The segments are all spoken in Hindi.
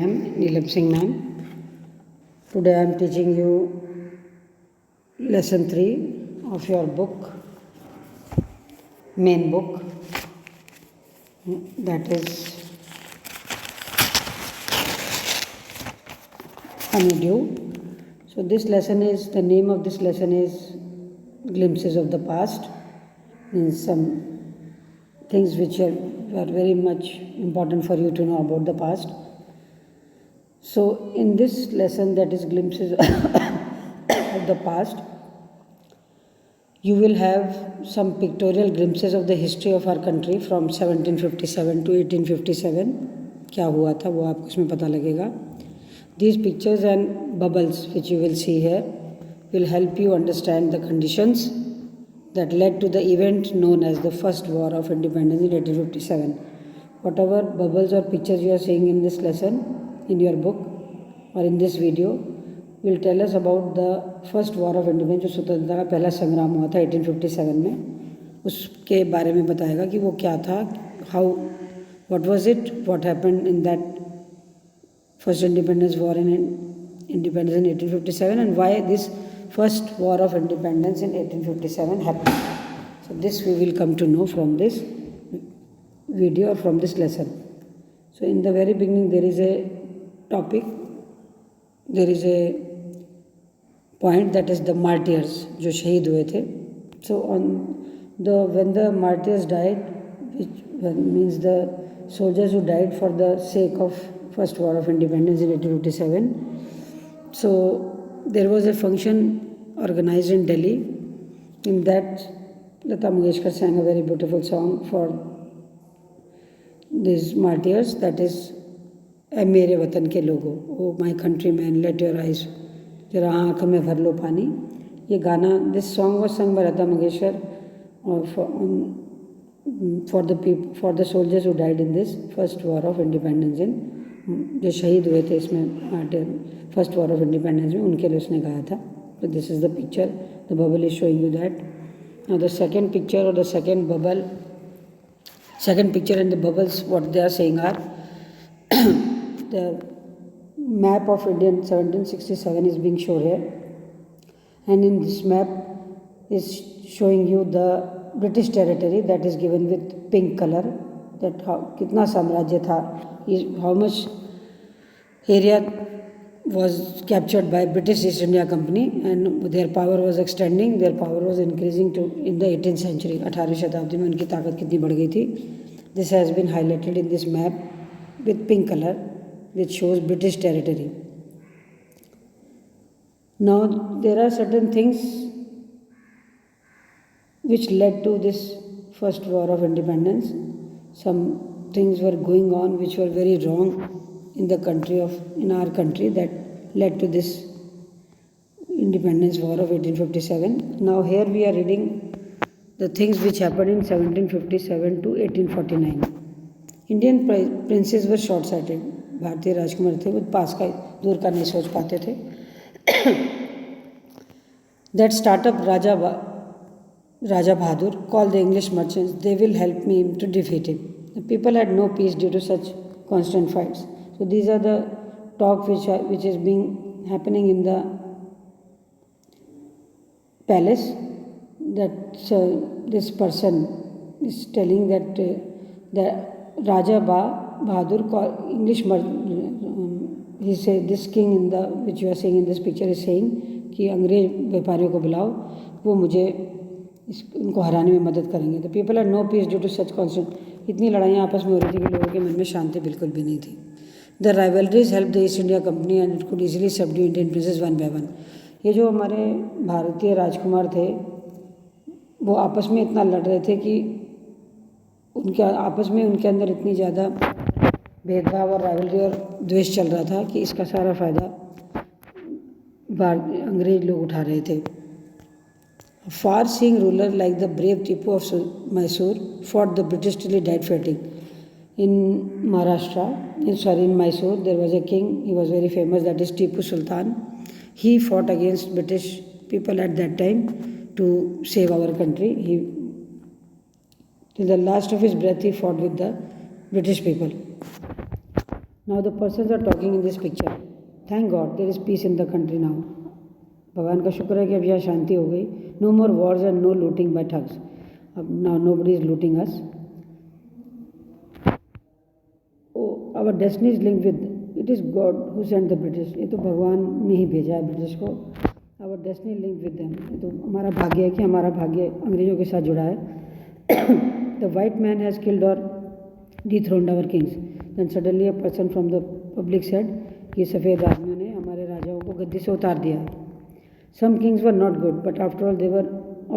Neelam Singh ma'am. Today I am teaching you lesson 3 of your book, main book, that is Honeydew. So this lesson is, the name of this lesson is Glimpses of the Past, means some things which are very much important for you to know about the past. So in this lesson, that is Glimpses of the Past, you will have some pictorial glimpses of the history of our country from 1757 to 1857. क्या हुआ था वो आपको इसमें पता लगेगा. These pictures and bubbles which you will see here will help you understand the conditions that led to the event known as the First War of Independence in 1857. Whatever bubbles or pictures you are seeing in this lesson, in your book or in this video, will tell us about the First War of Independence, जो स्वतंत्रता का पहला संग्राम हुआ था 1857 में. उसके बारे में बताएगा कि वो क्या था, how, what was it, what happened in that First Independence War in Independence in 1857, and why this First War of Independence in 1857 happened. So this we will come to know from this video or from this lesson. So in the very beginning there is a topic, there is a point, that is the martyrs जो शहीद हुए थे. So when the martyrs died, which means the soldiers who died for the sake of First War of Independence in 1857. So there was a function organized in Delhi. In that, Lata Mangeshkar sang a very beautiful song for these martyrs, that is ए मेरे वतन के लोगों, oh my countryman let your eyes, जरा आँख में भर लो पानी. ये गाना, this song was sung by Lata Mangeshkar for the soldiers who died in this first war of independence in, जो शहीद हुए थे इसमें फर्स्ट वॉर ऑफ इंडिपेंडेंस में, उनके लिए उसने गाया था. तो this is the picture, the bubble is showing you that. Now the second picture और the second bubble, second picture and the bubbles, what they are saying are the map of India in 1767 is being shown here, and in this map is showing you the British territory that is given with pink color, that how कितना साम्राज्य था, how much area was captured by British East India Company, and their power was extending, their power was increasing to in the 18th century. 18वीं शताब्दी में उनकी ताकत कितनी बढ़ गई थी. This has been highlighted in this map with pink color, which shows British territory. Now there are certain things which led to this First War of Independence. Some things were going on which were very wrong in our country, that led to this Independence War of 1857. Now here we are reading the things which happened in 1757 to 1849. Indian princes were short-sighted. भारतीय राजकुमार थे, वो पास का दूर का नहीं सोच पाते थे. That startup Raja Bahadur called the English merchants. They will help me to defeat him. The people had no peace due to such constant fights. So these are the talk which is being happening in the palace, that this person is telling that the Raja Bahadur English, he said, this king in the which you are seeing in this picture is saying कि अंग्रेज व्यापारियों को बुलाओ, वो मुझे उनको हराने में मदद करेंगे. The people had no peace due to such constant. इतनी लड़ाइयाँ आपस में हो रही थी कि लोगों के मन में शांति बिल्कुल भी नहीं थी. The rivalries helped the East India Company and it could easily subdue Indian princes one by one. ये जो हमारे भारतीय राजकुमार थे, वो आपस में इतना लड़ रहे थे कि उनके आपस में उनके अंदर इतनी ज़्यादा भेदभाव और राइवलरी और द्वेष चल रहा था कि इसका सारा फ़ायदा अंग्रेज लोग उठा रहे थे. For seeing ruler like the brave Tipu of Mysore fought the British till he died fighting. In Maharashtra, in Mysore, there was a king. He was very famous. That is Tipu Sultan. He fought against British people at that time to save our country. Till the last of his breath, he fought with the British people. Now the persons are talking in this picture, thank God there is peace in the country now. भगवान का शुक्र है कि अब यहाँ शांति हो गई। No more wars and no looting by thugs. अब now nobody is looting us. Our destiny is linked with, it is God who sent the British. ये तो भगवान ने ही भेजा है ब्रिटिश को। Our destiny linked with them, ये तो हमारा भाग्य है कि हमारा भाग्य अंग्रेजों के साथ जुड़ा है। The white man has killed और dethroned our kings. Then suddenly a person from the public said कि सफ़ेद आदमियों ने हमारे राजाओं को गद्दी से उतार दिया है। Some kings were not good, but after all they were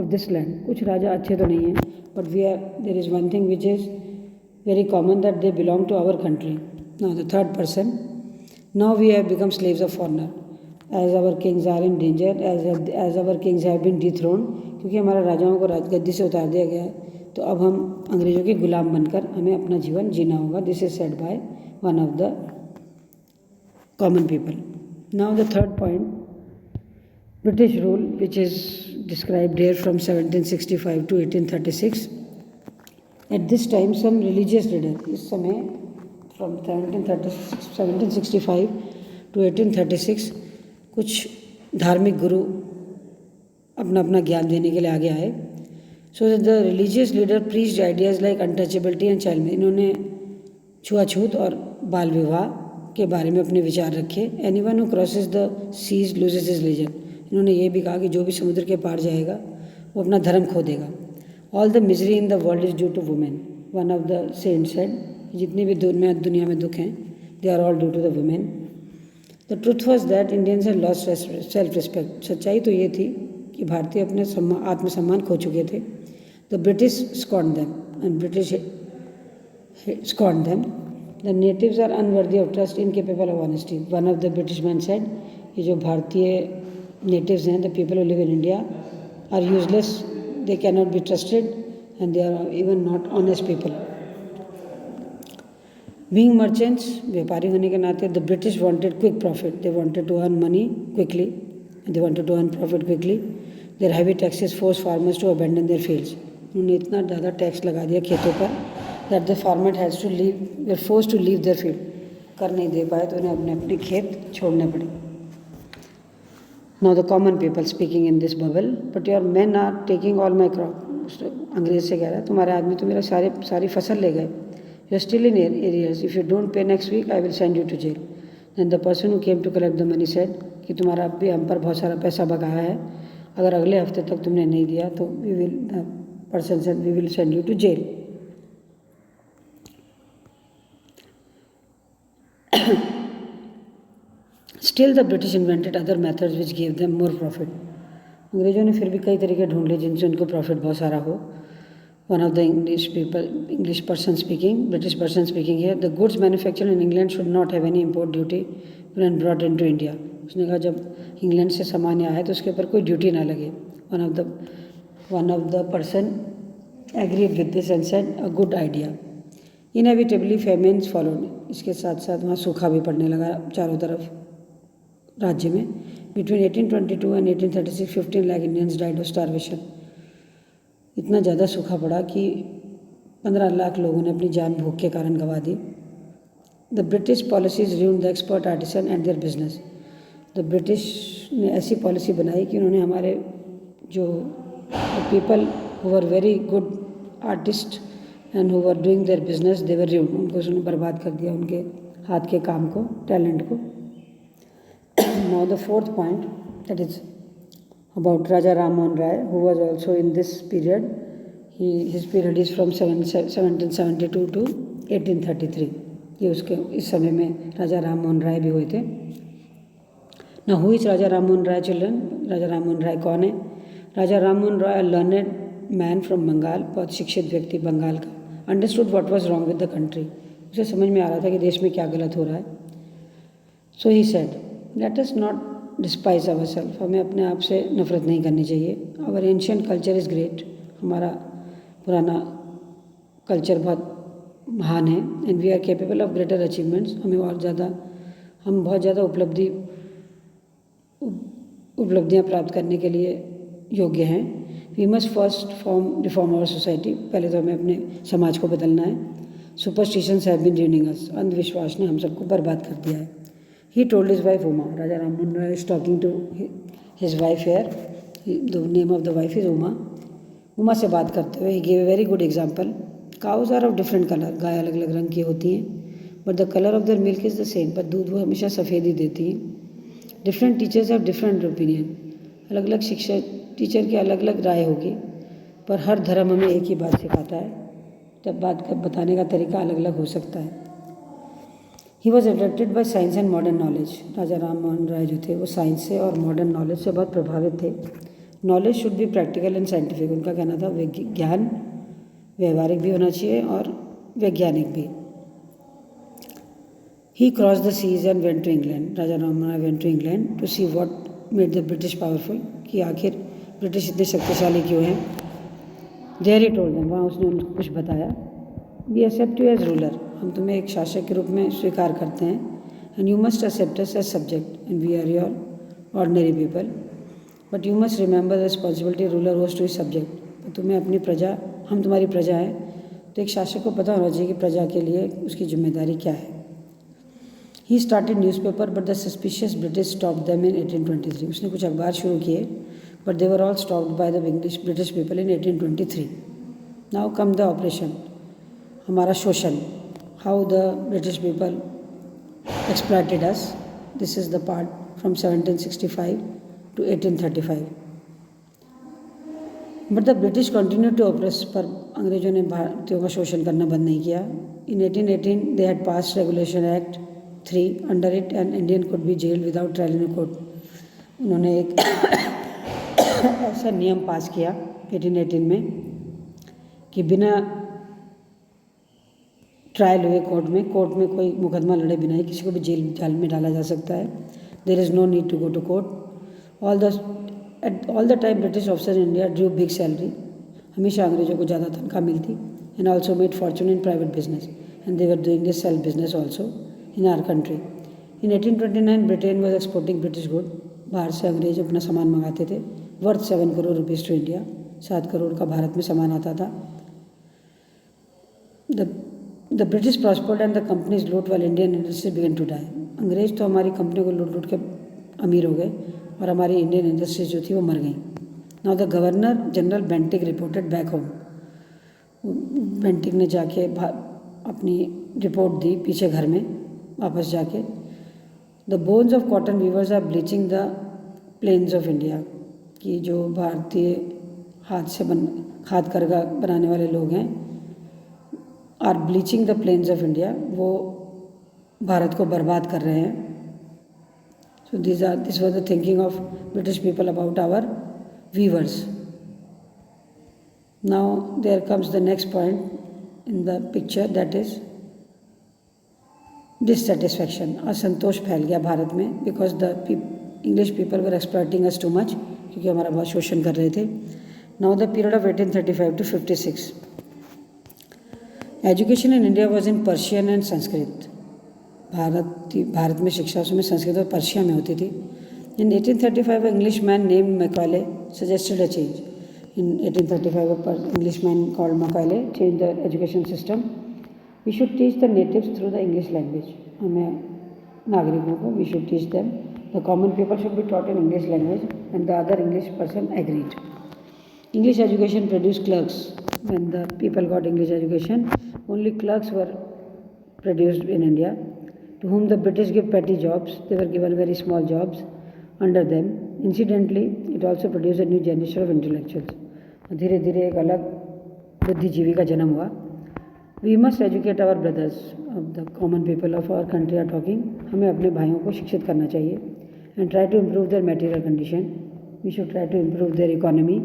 of this land. कुछ राजा अच्छे तो नहीं हैं, but there is one thing which is very common, that they belong to our country. Now the third person, now we have become slaves of foreigner. As our kings are in danger, as our kings have been dethroned, क्योंकि हमारे राजाओं को गद्दी से उतार दिया गया है, तो अब हम अंग्रेजों के गुलाम बनकर हमें अपना जीवन जीना होगा। This is said by one of the common people. Now the third point, British rule which is described here from 1765 to 1836। At this time some religious leader, इस समय फ्रॉम 1765 टू 1836 कुछ धार्मिक गुरु अपना अपना ज्ञान देने के लिए आगे आए। So the religious leader preached ideas like untouchability and child marriage. इन्होंने छुआछूत और बाल विवाह के बारे में अपने विचार रखे। Anyone who crosses the seas loses his religion. इन्होंने ये भी कहा कि जो भी समुद्र के पार जाएगा वो अपना धर्म खो देगा। All the misery in the world is due to women. One of the saints said, जितने भी दुनिया में दुख हैं, they are all due to the women. The truth was that Indians had lost self respect. सच्चाई तो ये थी कि भारतीय अपने आत्मसम्मान खो चुके थे। The British scorned them, and British scorned them. The natives are unworthy of trust, incapable of honesty. One of the British men said, ये जो भारतीय natives हैं, the people who live in India, are useless. They cannot be trusted, and they are even not honest people. Being merchants, व्यापारी होने के नाते, the British wanted quick profit. They wanted to earn money quickly, and they wanted to earn profit quickly. Their heavy taxes forced farmers to abandon their fields. उन्होंने इतना ज़्यादा टैक्स लगा दिया खेतों पर that the farmer has to leave, they are forced to leave their field. कर नहीं दे पाए तो उन्हें अपने अपने खेत छोड़ने पड़े। Now the common people speaking in this bubble, but your man are taking all my crop. अंग्रेज से कह रहा है, तुम्हारे आदमी तो मेरा सारी फसल ले गए। You are still in arrears, if you don't pay next week I will send you to jail. Then the person who came to collect the money said कि तुम्हारा अब भी हम पर बहुत सारा पैसा बकाया है, अगर अगले हफ्ते तक तुमने नहीं दिया तो person said we will send you to jail. Still the British invented other methods which gave them more profit. अंग्रेजों ने फिर भी कई तरीके ढूंढ लिए जिनसे उनको प्रॉफिट बहुत सारा हो। One of the English person speaking, British person speaking here, the goods manufactured in England should not have any import duty when brought into India. उसने कहा जब इंग्लैंड से सामान आया है तो उसके ऊपर कोई ड्यूटी ना लगे। One of the person agreed with this and said a good idea. Inevitably famines followed. इसके साथ साथ वहाँ सूखा भी पड़ने लगा चारों तरफ राज्य में। Between 1822 and 1836, 15 lakh Indians died of starvation. इतना ज़्यादा सूखा पड़ा कि 15 लाख लोगों ने अपनी जान भूख के कारण गंवा दी। The British policies ruined the expert artisan and their business. The British ने ऐसी पॉलिसी बनाई कि उन्होंने हमारे जो people who were very good artist and who were doing their business they were ruined। उनको उसने बर्बाद कर दिया, उनके हाथ के काम को, टैलेंट को। Now the fourth point, that is about Raja Ram Mohan Rai, who was also in this period. His period is from 1772 to 1833. ये उसके इस समय में राजा राम मोहन राय भी हुए थे। Now who is Raja Ram Mohan Rai children? राजा राम मोहन राय कौन है? राजा राम मोहन राय, learned man from बंगाल, बहुत शिक्षित व्यक्ति बंगाल का, understood what was wrong with the country. उसे समझ में आ रहा था कि देश में क्या गलत हो रहा है। So he said, let us not despise our self, हमें अपने आप से नफरत नहीं करनी चाहिए। Our ancient culture is great, हमारा पुराना कल्चर बहुत महान है। And we are capable of greater achievements, हम बहुत ज़्यादा उपलब्धियाँ प्राप्त करने के लिए योग्य हैं। We must first reform our society, पहले तो हमें अपने समाज को बदलना है। Superstitions have been ruining us. अंधविश्वास ने हम सबको बर्बाद कर दिया है. He told his wife Uma. Raja Ram Mohan Roy is talking to his wife here. The name of the wife is Uma. Uma से बात करते हुए he gave a very good example. Cows are of different color. गाय अलग अलग रंग की होती हैं, but the color of their milk is the same. पर दूध वो हमेशा सफ़ेद ही देती हैं. Different teachers have different opinion. अलग अलग शिक्षक टीचर की अलग अलग राय होगी, पर हर धर्म हमें एक ही बात सिखाता है. तब बात का बताने का तरीका अलग अलग हो सकता है. He was attracted by science and modern knowledge. Raja Ram Mohan Roy जो थे वो साइंस से और मॉडर्न नॉलेज से बहुत प्रभावित थे. Knowledge should be practical and scientific. उनका कहना था ज्ञान व्यवहारिक भी होना चाहिए और वैज्ञानिक भी. He cross the seas and went to England. Raja Ram Mohan Roy went to England to see what made the British powerful. कि आखिर ब्रिटिश इतने शक्तिशाली क्यों हैं. There he told them. वहाँ उसने उनको कुछ बताया. We accept you as ruler. हम तुम्हें एक शासक के रूप में स्वीकार करते हैं. And you must accept us as subject and we are your ordinary people. But you must remember the responsibility ruler owes to his subject. तुम्हें अपनी प्रजा, हम तुम्हारी प्रजा है, तो एक शासक को पता होना चाहिए कि प्रजा के लिए उसकी जिम्मेदारी क्या है. He started newspaper but the suspicious British stop them in 1823. उसने कुछ अखबार शुरू किए, but they were all stopped by the English British people in 1823. Now come the operation. हमारा शोषण. How the British people exploited us. This is the part from 1765 to 1835. But the British continue to oppress. पर अंग्रेजों ने भारतीयों का शोषण करना बंद नहीं किया. इन 1818 they had pass regulation act 3. Under it an Indian could be gelled without trial in court. उन्होंने एक ऐसा नियम पास किया 1818 में कि बिना ट्रायल हुए कोर्ट में कोई मुकदमा लड़े बिना ही किसी को भी जेल जाल में डाला जा सकता है. There is no need to go to court. All the time British officer in India drew big salary. हमेशा अंग्रेजों को ज़्यादा तनख्वाह मिलती. And also made fortune in private business. And they were doing this self business also in our country. In 1829 Britain was exporting British good. बाहर से अंग्रेज अपना सामान मंगाते थे worth 7 crore rupees to India. 7 crore का भारत में सामान आता था. The British prospered and the companies loot while Indian industry began to die. अंग्रेज तो हमारी कंपनी को लूट लूट के अमीर हो गए और हमारी इंडियन इंडस्ट्रीज जो थी वो मर गई. Now the governor general Bentinck reported back home. Bentinck ने जाके अपनी रिपोर्ट दी पीछे घर में वापस जाके. The bones of cotton weavers are bleaching the plains of India. कि जो भारतीय हाथ से खाद करगा बनाने वाले लोग हैं are bleaching the plains of India. वो भारत को बर्बाद कर रहे हैं. So this was the thinking of British people about our weavers. Now there comes the next point in the picture, that is dissatisfaction. असंतोष फैल गया भारत में because the English people were exploiting us too much. क्योंकि हमारा बहुत शोषण कर रहे थे. Now the period of 1835 to 56. Education in India was in Persian and Sanskrit. Bharat में शिक्षा उसमें संस्कृत और पर्शिया में होती थी. In 1835 English man name Macaulay suggested a change. In 1835 English man called Macaulay change the education system. We should teach the natives through the English language. हमें नागरिकों को we should teach them. The common people should be taught in English language and the other English person agreed. English education produce clerks. When the people got English education only clerks were produced in India, to whom the British give petty jobs. They were given very small jobs under them. Incidentally, it also produced a new generation of intellectuals. धीरे धीरे एक अलग बुद्धिजीवी का जन्म हुआ. We must educate our brothers. Of the common people of our country are talking. हमें अपने भाइयों को शिक्षित करना चाहिए. And try to improve their material condition. We should try to improve their economy.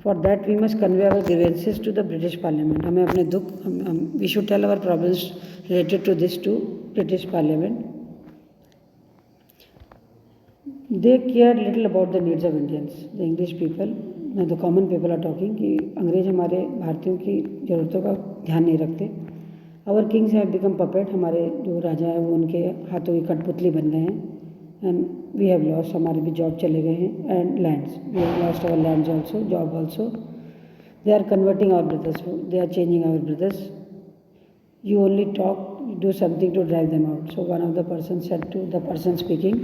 For that we must convey our grievances to the British Parliament. हमें अपने दुख we should tell our problems related to this to British Parliament. They cared little about the needs of Indians. The English people, the common people are talking कि अंग्रेज हमारे भारतीयों की ज़रूरतों का ध्यान नहीं रखते. Our kings have become puppet. हमारे जो राजा हैं वो उनके हाथों की कठपुतली बन गए हैं. And we have lost. हमारे भी जॉब चले गए हैं. And lands, we have lost our lands also, job also. They are converting our brothers. They are changing our brothers. you only talk, do something to drive them out. So one of the person said to the person speaking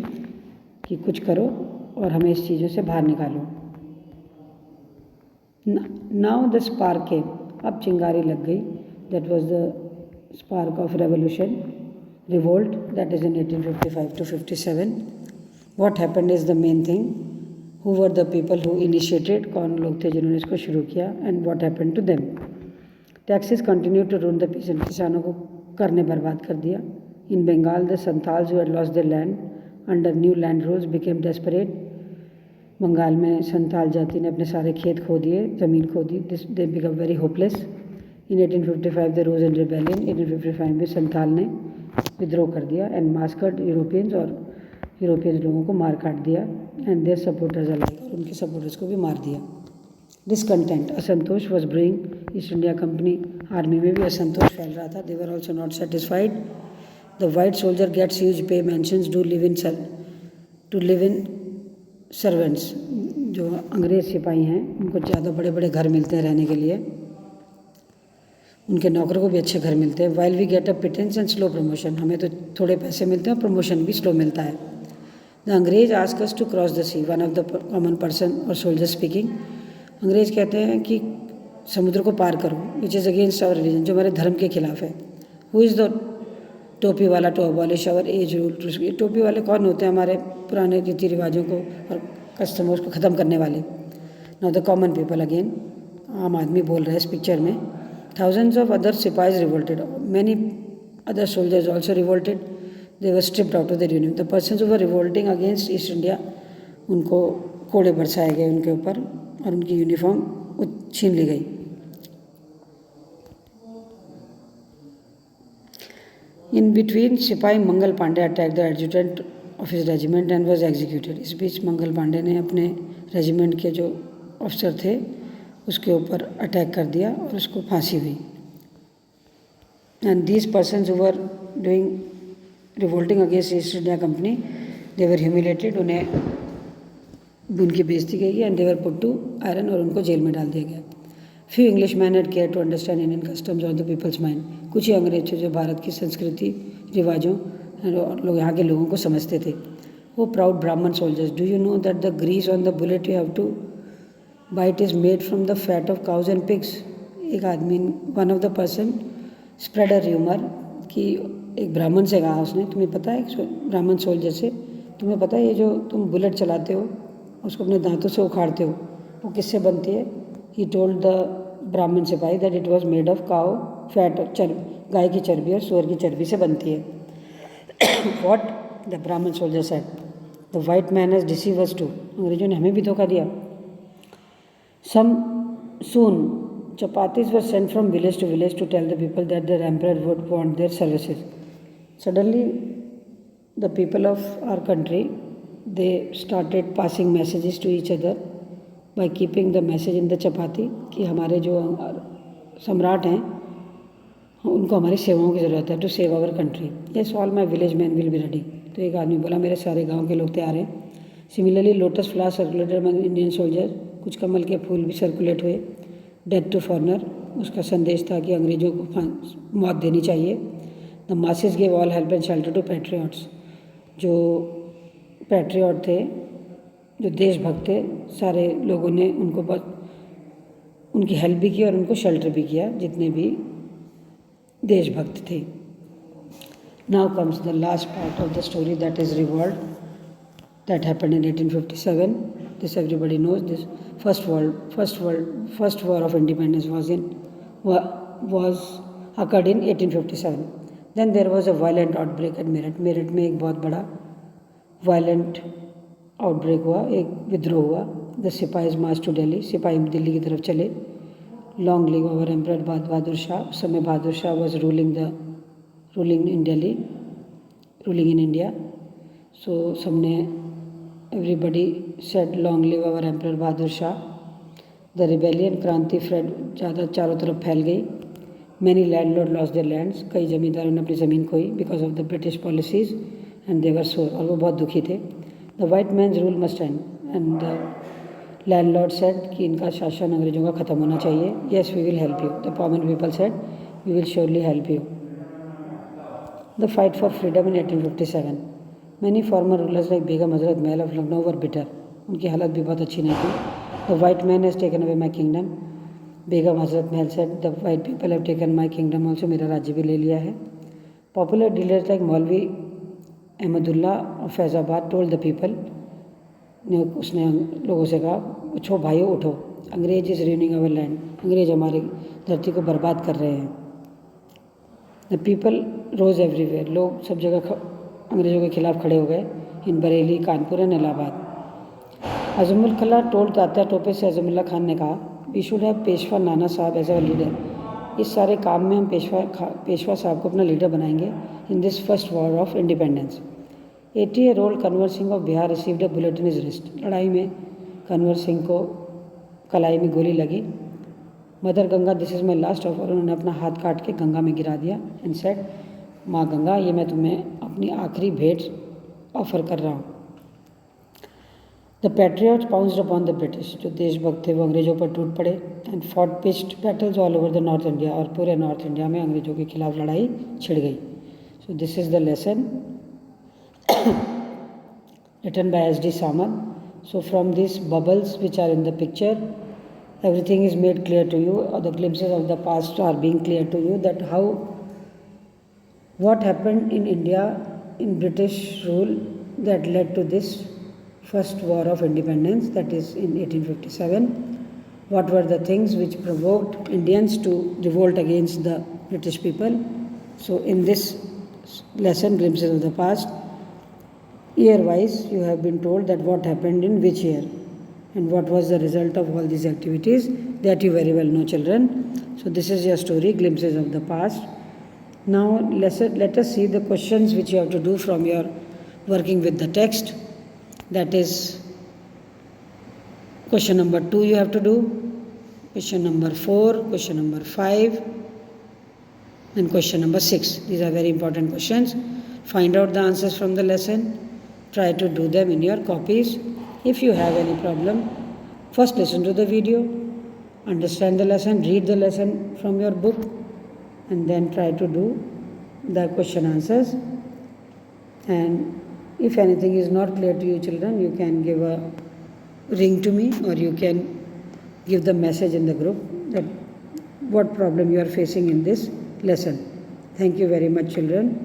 कि कुछ करो और हमें इस चीज़ों से बाहर निकालो. Now the spark came. अब चिंगारी लग गई. That was the spark of revolution, revolt, that is in 1855 to 57. What happened is the main thing. Who were the people who initiated? कौन लोग थे जिन्होंने इसको शुरू किया? And what happened to them? Taxes continued to ruin the peasant. किसानों को कर ने बर्बाद कर दिया. In Bengal, the Santals who had lost their land under new land rules became desperate. Bengal में संताल जाति ने अपने सारे खेत खो दिए, ज़मीन खो दी. They became very hopeless. In 1855 they rose in rebellion. 1855 में संताल ने विद्रोह कर दिया and massacred Europeans और यूरोपियन लोगों को मार काट दिया and their supporters alike, और उनके सपोर्टर्स को भी मार दिया. Discontent, असंतोष was brewing. East India company army में भी असंतोष फैल रहा था. They were also not satisfied. The white soldier gets huge pay, mansions, to live in servants. जो अंग्रेज सिपाही हैं उनको ज़्यादा बड़े बड़े घर मिलते हैं रहने के लिए. उनके नौकरों को भी अच्छे घर मिलते हैं. While we get a pittance and slow promotion, हमें तो थोड़े पैसे मिलते हैं, प्रमोशन भी स्लो मिलता है. The अंग्रेज ask us to cross the sea. One of the common person or soldier speaking. अंग्रेज कहते हैं कि समुद्र को पार करो, which is against our religion, जो हमारे धर्म के खिलाफ है. हु इज़ द टोपी वाला to abolish our age rule. टोपी वाले कौन होते हैं? हमारे पुराने रीति रिवाजों को और कस्टमर्स को ख़त्म करने वाले. Now the common people again, आम आदमी बोल रहे हैं इस पिक्चर में. Thousands of other sipahis revolted, many other soldiers also revolted. They were stripped out of the union. The persons who were revolting against East India, उनको कोड़े बरसाए गए उनके ऊपर और उनकी यूनिफॉर्म छीन ली गई. In between sipahi Mangal Pandey attack the adjutant of his regiment and was executed. इस बीच मंगल पांडे ने अपने रेजिमेंट के जो ऑफिसर थे उसके ऊपर अटैक कर दिया और उसको फांसी हुई. And these persons who were doing revolting against East India Company, they were humiliated. उन्हें उनकी बेइज्जती की गई and they were put to iron, और उनको जेल में डाल दिया गया. Few English man had care to understand Indian customs on the people's mind. कुछ ही अंग्रेज थे जो भारत की संस्कृति रिवाजों और लोग यहाँ के लोगों को समझते थे. वो proud Brahmin soldiers, do you know that the grease on the bullet you have to bite is made from the fat of cows and pigs. एक आदमी, one of the person spread a rumour कि एक ब्राह्मण से कहा उसने, तुम्हें पता है, ब्राह्मण सोल्जर से, तुम्हें पता है ये जो तुम बुलेट चलाते हो उसको अपने दांतों से उखाड़ते हो, वो किससे बनती है? He told the Brahmin sipahi that it was made of cow fat, गाय की चर्बी और सूअर की चर्बी से बनती है. What the Brahmin soldier said, the white man has deceive us too. अंग्रेजों ने हमें भी धोखा दिया. सम सून chapatis were sent from village to village to tell the people that their emperor would want their services. Suddenly the people of our country, they started passing messages to each other by keeping the message in the chapati कि हमारे जो सम्राट हैं उनको हमारी सेवाओं की ज़रूरत है, to save our country. Yes, all my village man will be ready. तो एक आदमी बोला मेरे सारे गांव के लोग तैयार हैं. Similarly lotus flower circulated among Indian soldier, कुछ कमल के फूल भी सर्कुलेट हुए. डेथ टू फॉरनर, उसका संदेश था कि अंग्रेजों को मौत देनी चाहिए. The masses gave all help and shelter to patriots. जो पैट्रियट थे, जो देशभक्त थे, सारे लोगों ने उनको बहुत उनकी हेल्प भी की और उनको शेल्टर भी किया, जितने भी देशभक्त थे. Now comes the last part of the story, that is revolt, that happened in 1857. This everybody knows. This first war of independence was occurred in 1857. Then there was a violent outbreak at Meerut. Meerut में एक बहुत बड़ा violent outbreak हुआ, एक विद्रोह हुआ. The sipahis march to Delhi, सिपाही दिल्ली की तरफ चले. Long live our emperor Bahadur Shah. उस समय Bahadur Shah was ruling in Delhi, ruling in India. So सबने everybody said long live our emperor Bahadur Shah. The rebellion, क्रांति फ्रेड ज़्यादा चारों तरफ फैल गई. Many landlord lost their lands, कई ज़मींदारों ने अपनी ज़मीन खोई because of the British policies and they were sore, और वो बहुत दुखी थे. The white man's rule must end and the landlord said कि इनका शासन अंग्रेजों का ख़त्म होना चाहिए. Yes we will help you. The common people said we will surely help you. The fight for freedom in 1857. Many former rulers like Begum Hazrat Mahal of Lucknow were bitter. उनकी हालत भी बहुत अच्छी नहीं थी. The white man has taken away my kingdom. Begum Hazrat Mahal said, the white people have taken my kingdom also. मेरा राज्य भी ले लिया है. Popular leaders like Maulvi Ahmadullah of Faizabad told the people, उसने लोगों से कहा, उठो भाइयों उठो, अंग्रेज इज ruining our land. अंग्रेज हमारी धरती को बर्बाद कर रहे हैं. The people rose everywhere. लोग सब जगह अंग्रेज़ों के खिलाफ खड़े हो गए. In Bareilly, Kanpur and Allahabad. अजमुल कला टोल्ड तात्या टोपे से अजमुल्ला खान ने कहा, वी शुड हैव पेशवा नाना साहब एज अ लीडर. इस सारे काम में हम पेशवा साहब को अपना लीडर बनाएंगे. इन this first war of independence. 80-year-old Kanwar Singh of Bihar received a bullet in his wrist. लड़ाई में कंवर सिंह को कलाई में गोली लगी. Mother Ganga, this is my last offer. उन्होंने अपना हाथ काट के गंगा में गिरा दिया. एंड सेड, माँ गंगा, ये मैं तुम्हें अपनी आखिरी भेंट ऑफर कर रहा हूँ. The patriots pounced upon the British. जो देशभक्त थे वो अंग्रेज़ों पर टूट पड़े. And fought pitched battles all over the north India. और पूरे नॉर्थ इंडिया में अंग्रेज़ों के खिलाफ लड़ाई छिड़ गई. So this is the lesson written by S.D. Samad. So from these bubbles which are in the picture, everything is made clear to you, or the glimpses of the past are being clear to you, that what happened in India in British rule that led to this first war of independence, that is in 1857. What were the things which provoked Indians to revolt against the British people? So in this lesson, Glimpses of the Past, year-wise, you have been told that what happened in which year and what was the result of all these activities, that you very well know, children. So this is your story, Glimpses of the Past. Now let us see the questions which you have to do from your working with the text. That is question number 2 you have to do, question number 4, question number 5 and question number 6. These are very important questions. Find out the answers from the lesson. Try to do them in your copies. If you have any problem, first listen to the video, understand the lesson, read the lesson from your book, and then try to do the question answers. And if anything is not clear to you, children, you can give a ring to me, or you can give the message in the group that what problem you are facing in this lesson. Thank you very much, children.